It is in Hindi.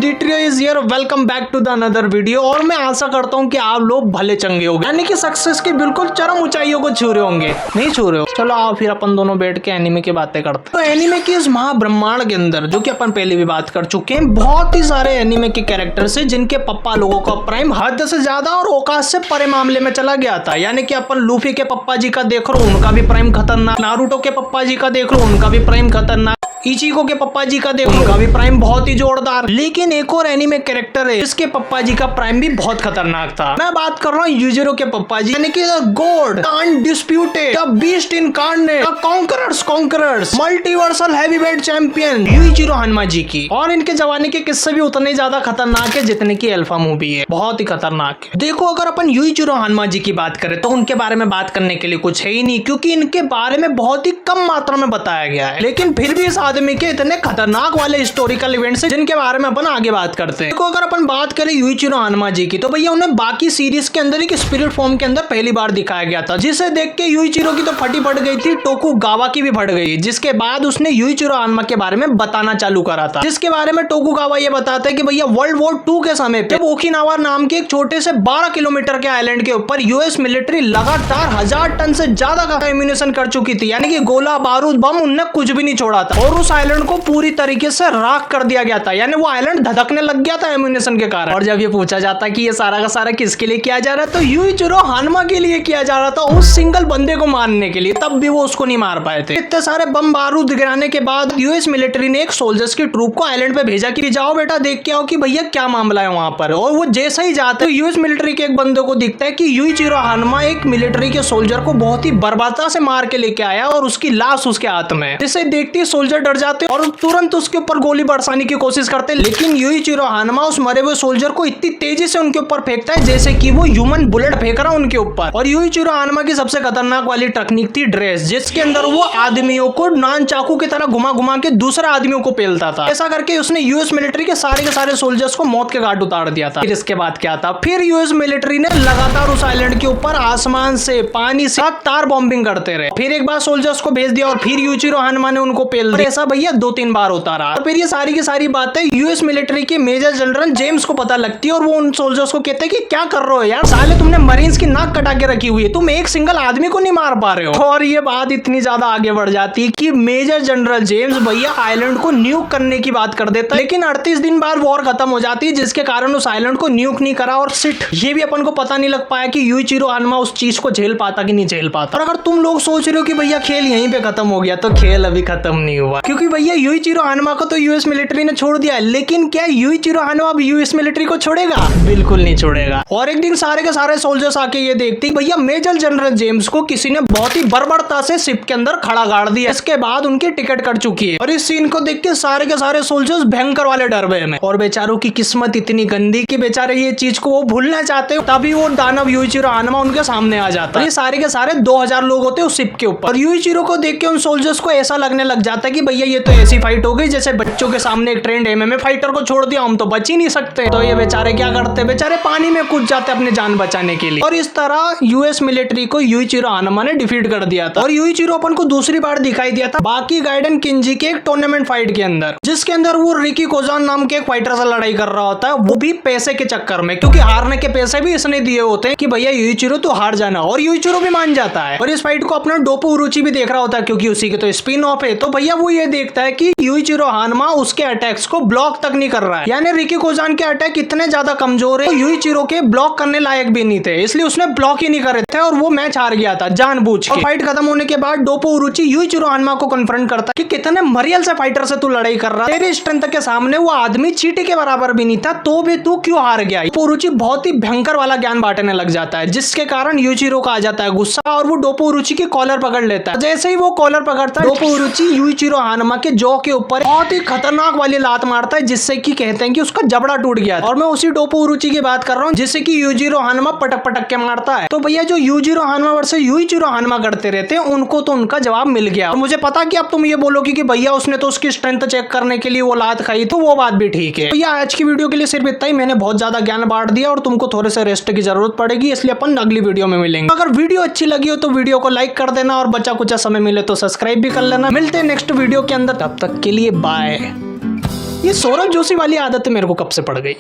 The trio is here, welcome back to the another video. और मैं आशा करता हूँ कि आप लोग भले चंगे होंगे, यानी कि सक्सेस की बिल्कुल चरम ऊंचाइयों को छू रहे होंगे। नहीं छू रहे हो? चलो आओ फिर अपन दोनों बैठ के एनिमे की बातें करते हैं। तो एनिमे की इस महाब्रह्मांड के अंदर, जो कि अपन पहले भी बात कर चुके हैं, बहुत ही सारे एनिमे के कैरेक्टर्स है जिनके पप्पा लोगों का प्राइम हद से ज्यादा और औकात से परे मामले में चला गया था। यानी कि अपन लूफी के पप्पा जी का देख लो, उनका भी प्राइम खतरनाक। नारुतो के पप्पा जी का देख लो, उनका भी प्राइम खतरनाक। इचिको के पप्पा जी का देखो, उनका भी प्राइम बहुत ही जोरदार। लेकिन एक और एनीमे कैरेक्टर है जिसके पप्पा जी का प्राइम भी बहुत खतरनाक था। मैं बात कर रहा हूँ यूजिरो के पप्पा जी, यानी कि the god, the undisputed, the beast incarnate, the conquerors, multiversal heavyweight champion Yuichiro Hanma ji की। और इनके जवानी के किस्से भी उतने ज्यादा खतरनाक है जितने की अल्फा मूवी है, बहुत ही खतरनाक है। देखो, अगर अपन यूइचिरो हनुमा जी की बात करें तो उनके बारे में बात करने के लिए कुछ है ही नहीं, क्योंकि इनके बारे में बहुत ही कम मात्रा में बताया गया है। लेकिन फिर भी इस आदमी के इतने खतरनाक वाले हिस्टोरिकल इवेंट्स हैं जिनके बारे में अपन आगे बात करते हैं। देखो, अगर अपन बात करें यूइचिरो हनुमा जी की, तो भैया उन्हें बाकी सीरीज के अंदर एक स्पिरिट फॉर्म के अंदर पहली बार दिखाया गया था, जिसे देख के यूइचिरो की तो फटी पड़ गई थी, टोकुगावा की भी फट गई। जिसके बाद उसने यूइचिरो हनुमा के बारे में बताना चालू करा था, जिसके बारे में टोकुगावा ये बताता है कि भैया वर्ल्ड वॉर 2 के समय पे ओकिनावा नाम के एक छोटे से 12 किलोमीटर के आइलैंड के ऊपर यूएस मिलिट्री लगातार 1000 टन से ज्यादा का एम्यूनिशन कर चुकी थी। यानी कि गोला बारूद बम उनने कुछ भी नहीं छोड़ा था, और उस आइलैंड को पूरी तरीके से राख कर दिया गया था। यानी वो आइलैंड धधकने लग गया था एम्यूनिशन के कारण। और जब ये पूछा जाता कि ये सारा का सारा किसके लिए किया जा रहा है, तो यूइचिरो हनुमा के लिए किया जा रहा था, उस सिंगल बंदे को मारने के लिए। तब भी वो उसको नहीं मार पाए थे। इतने सारे बम बारूद गिराने के बाद यूएस मिलिट्री ने एक सोल्जर्स की ट्रूप को आइलैंड पे भेजा कि जाओ बेटा देख के आओ कि भैया क्या मामला है वहां पर। और वो जैसे ही जाते, तो यूएस मिलिट्री के एक बंदे को दिखता है कि यूइचिरो हनुमा एक मिलिट्री के सोल्जर को बहुत ही बर्बादता से मार के लेके आया और उसकी लाश उसके हाथ में। जिसे देखते ही सोल्जर डर जाते और तुरंत उसके ऊपर गोली बरसाने की कोशिश करते। लेकिन यूइचिरो हनुमा उस मरे हुए सोल्जर को इतनी तेजी से उनके ऊपर फेंकता है जैसे कि वो ह्यूमन बुलेट फेंक रहा उनके ऊपर। और यूइचिरो हनुमा की सबसे खतरनाक वाली टेक्निक थी ड्रेस, जिसके अंदर वो आदमियों को नान चाकू की तरह घुमा घुमा के दूसरे आदमियों को पेलता था। ऐसा करके उसने यूएस मिलिट्री के सारे सोल्जर्स को मौत के घाट उतार दिया था। फिर इसके बाद क्या था, फिर यूएस मिलिट्री ने लगातार उस आइलैंड के ऊपर आसमान से, पानी से तार बॉम्बिंग करते रहे। फिर एक बार सोल्जर्स को भेज दिया और फिर यूइचिरो हनुमा ने उनको पेल दिया। ऐसा भैया 2-3 बार होता रहा। और फिर ये सारी की सारी बातें यूएस मिलिट्री के मेजर जनरल जेम्स को पता लगती है, और वो उन सोल्जर्स को कहते हैं कि क्या कर रहे हो यार, साले तुमने मरीन्स की नाक कटा के रखी हुई है, तुम एक सिंगल आदमी को नहीं मार पा रहे हो। और ये बात इतनी ज्यादा आगे बढ़ जाती है कि मेजर जनरल जेम्स भैया आइलैंड को न्यूक करने की बात कर देता है। लेकिन 38 दिन बाद वॉर खत्म हो जाती है, जिसके कारण उस आइलैंड को न्यूक नहीं करा। और सिट ये भी अपन को पता नहीं लग पाया कि यूइचिरो हनुमा उस चीज को झेल पाता कि नहीं झेल पाता। और अगर तुम लोग सोच रहे हो कि भैया खेल यहीं पे खत्म हो गया, तो खेल अभी खत्म नहीं हुआ, क्योंकि भैया यूइचिरो हनुमा को तो यूएस मिलिट्री ने छोड़ दिया है। लेकिन क्या यूइचिरो हनुमा अब यूएस मिलिट्री को छोड़ेगा? बिल्कुल नहीं छोड़ेगा। और एक दिन सारे के सारे सोल्जर्स आके ये देखते भैया मेजर जनरल जेम्स को किसी ने बहुत ही बर्बरता से शिप के अंदर खड़ा गाड़ दिया। इसके बाद उनकी टिकट कट चुकी है। और इस सीन को देख के सारे सोल्जर्स भयंकर वाले डर गए में। और बेचारों की किस्मत इतनी गंदी कि बेचारे ये चीज को वो भूलना चाहते, तभी वो दानव यूइचिरो हनुमा उनके सामने आ जाता है। ये सारे के सारे 2000 लोग होते उस शिप के ऊपर। और यूइचिरो को देख के उन सोल्जर्स को ऐसा लगने लग जाता है कि भैया ये तो ऐसी फाइट हो गई जैसे बच्चों के सामने एक ट्रेंड एमएमए फाइटर को छोड़ दिया, हम तो बच ही नहीं सकते। तो ये बेचारे क्या करते, बेचारे पानी में कूद जाते अपने जान बचाने के लिए। और इस तरह यूएस मिलिट्री को यूइचिरो हनुमा ने डिफीट कर दिया था। और यूइचिरो अपन को दूसरी बार दिखाई दिया था बाकी गाइडेन किंजी के एक टूर्नामेंट फाइट के अंदर, जिसके अंदर वो रिकी कोजान नाम के एक फाइटर से लड़ाई कर रहा होता है, वो भी पैसे के चक्कर में, क्योंकि हारने के पैसे भी इसने दिए होते हैं कि भैया यूइचिरो तो हार जाना। और यूइचिरो भी मान जाता है। और इस फाइट को अपना डोपो उरुची भी देख रहा होता है, क्योंकि उसी के तो स्पिन ऑफ है। तो भैया वो ये देखता है कि यूइचिरो हनुमा उसके अटैक्स को ब्लॉक तक नहीं कर रहा है। यानी रिकी कोजान के अटैक इतने ज्यादा कमजोर है, यूइचिरो के ब्लॉक करने लायक भी नहीं थे, इसलिए उसने ब्लॉक ही नहीं करे थे और वो मैच हार गया था जानबूझ के। और फाइट खत्म होने के बाद डोपो उरुची यूइचिरो हनुमा को कन्फ्रंट करता है कि कितने मरियल से फाइटर से तू लड़ाई कर रहा है, तेरे स्ट्रेंथ के सामने वो आदमी चींटी के बराबर भी नहीं था, तो भी तू क्यों हार गया। डोपो उरुची बहुत ही भयंकर वाला ज्ञान बांटने लग जाता है, जिसके कारण यूइचिरो का आ जाता है गुस्सा और वो डोपो उरुची की कॉलर पकड़ लेता है। जैसे ही वो कॉलर पकड़ता है, डोपो उरुची यूइचिरो हनुमा के जॉ के ऊपर बहुत ही खतरनाक वाली लात मारता है, जिससे कि कहते हैं कि उसका जबड़ा टूट गया। और मैं उसी डोपो उरुची की बात कर रहा हूँ जिससे कि यूजिरो हनुमा पटक पटक के मारता है। तो भैया जो यूजिरो हनुमा वर्सेस यूइचिरो हनुमा करते रहते हैं, उनको तो उनका जवाब मिल गया। और मुझे पता कि अब तुम ये बोलोगे कि भैया उसने तो उसकी स्ट्रेंथ चेक करने के लिए वो लात खाई, तो वो बात भी ठीक है। भैया आज की वीडियो के लिए सिर्फ इतना ही, मैंने बहुत ज्यादा ज्ञान बांट दिया और तुमको थोड़े से रेस्ट की जरूरत पड़ेगी, इसलिए अपन अगली वीडियो में मिलेंगे। अगर वीडियो अच्छी लगी हो तो वीडियो को लाइक कर देना और बचा कुछ समय मिले तो सब्सक्राइब भी कर लेना। मिलते हैं नेक्स्ट वीडियो के अंदर, तब तक के लिए बाय। ये सौरभ जोशी वाली आदत मेरे को कब से पड़ गई।